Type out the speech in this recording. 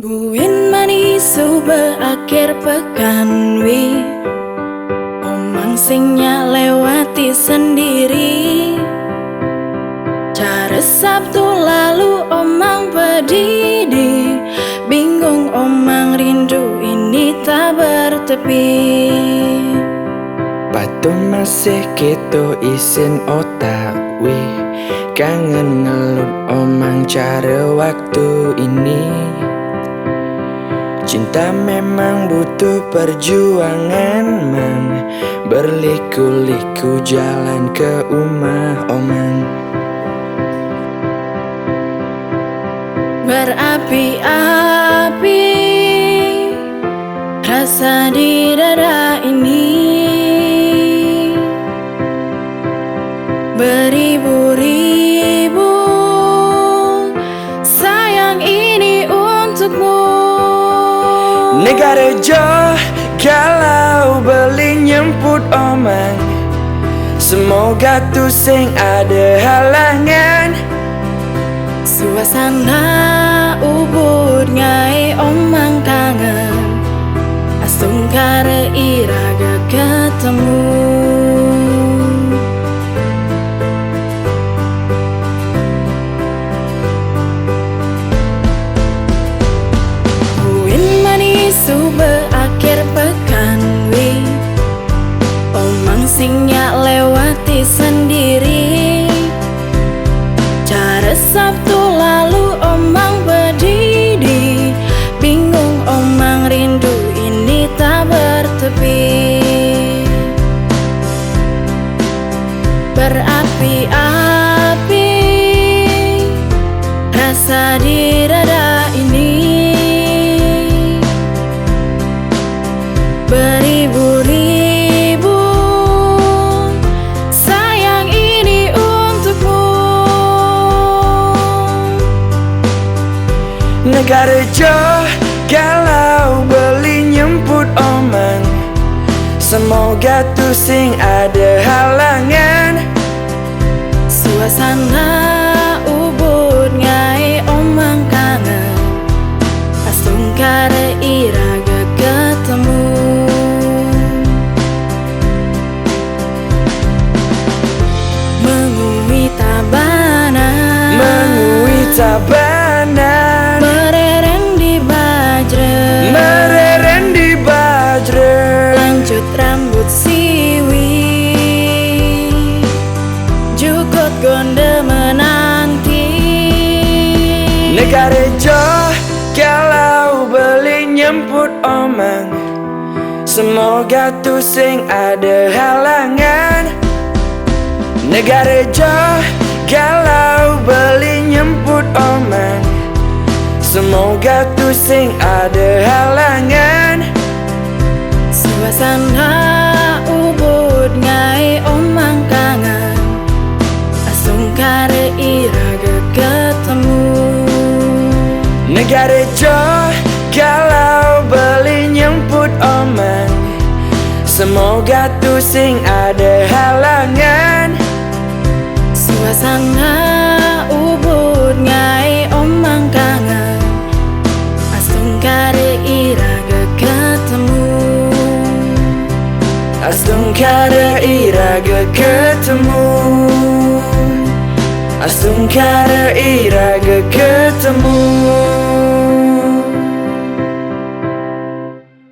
Buin manis berakhir pekan wi omang singnya lewati sendiri. Cara Sabtu lalu omang pedidi, bingung omang rindu ini tak bertepi. Batu masih gitu isin otak wi, kangen ngelut omang cara waktu ini. Cinta memang butuh perjuangan mang, berliku-liku jalan ke rumah omang. Berapi-api rasa di dada ini, beribu-ribu sayang ini untukmu. Negara jauh kalau beli nyemput omang, semoga tuh sing ada halangan. Suasana ubud ngai omang kangen, asung kare iraga ketemu. Buin manis berakhir pekan wi omang singnya lewati sendiri. Cara Sabtu lalu omang berdiri, bingung omang rindu ini tak bertepi. Berapi-api rasa di dada ini, beribu-ribu sayang ini untukmu. Negara jauh kalau beli nyemput omang, semoga tuh sing ada halangan. Suasana ubud ngai omang kangen, asung kare iraga ketemu. Mengui tabanan, Mengui tabanan, merereng di bajre, mereren di bajre, lanjut rambut siwi, jukut gonde menanti. negara jauh kalau beli nyemput omang, semoga tuh sing ada halangan. Negara jauh kalau beli nyemput omang, semoga tuh sing ada halangan. Suasana ubud ngai omang kangen, asung kare iraga ketemu. Negara jauh kalau beli nyemput omang, semoga tuh sing ada halangan. Suasana ubud ngai omang kangen, asung kare iraga ketemu. Astung kare iraga ketemu, astung kare iraga ketemu.